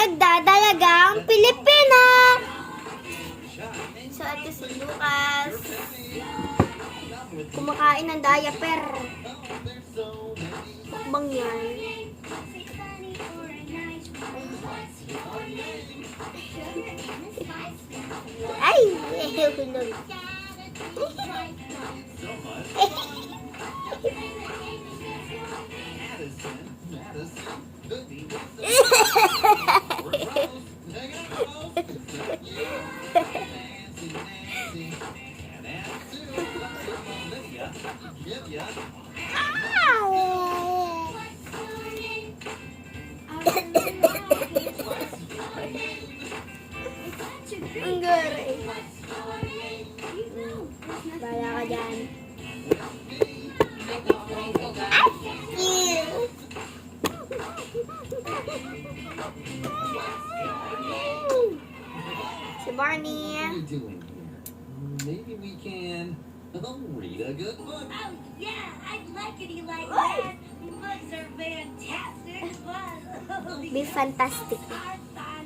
nagdadalagang Pilipino. So, ito si Lucas. Kumakain ng diaper. Bang yan. Ay! Hulog. Ang garay. Bala ka dyan. Si Barney. What are we doing here? Maybe we can read a good book. Oh, yeah, I'd like it, Eli. Books are fantastic fun. Be fantastic. Books are fun.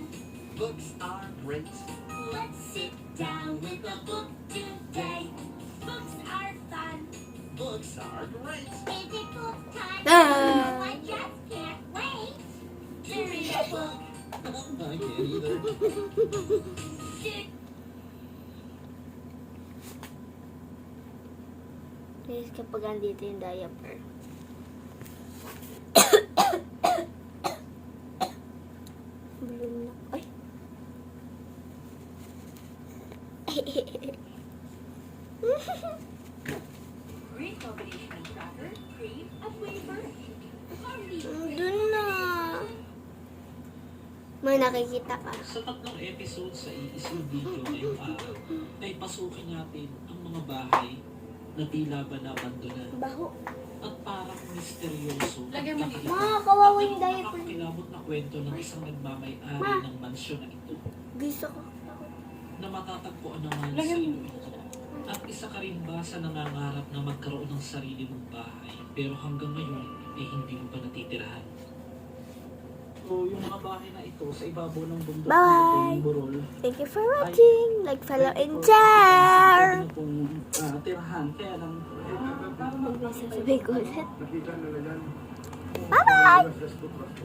Books are great. Let's sit down with a book today. Books are fun. Books are great. Is it book time? Ah. I just can't wait to read a book. I can't either. Please, kapag andito yung diaper. Bloom na. Ay! Great combination of cracker, cream, and wafer. Doon na. May nakikita ka. Sa tatlong episode sa iisang video ngayong araw, ay pasukin natin ang mga bahay na tila ba nabandonan Baho. at parang misteryoso at kakaiba. Ma, kawawa yung At diaper. nakakakilabot na kwento ng isang nagmamay-ari Ma. ng mansyon na ito Gusto ko. na matatagpuan naman sa Iloilo. At isa ka rin ba sa nangangarap na magkaroon ng sarili mong bahay pero hanggang ngayon ay hindi mo pa natitirahan? So, yung mga bahay na ito sa ibabaw ng bundok Bye! ng Burol, Thank you for watching. Like, follow, and share. pwede na pong tirahan. Kaya lang, Huwag mo sasabihin ko ulit. Nakita na yan. Bye-bye!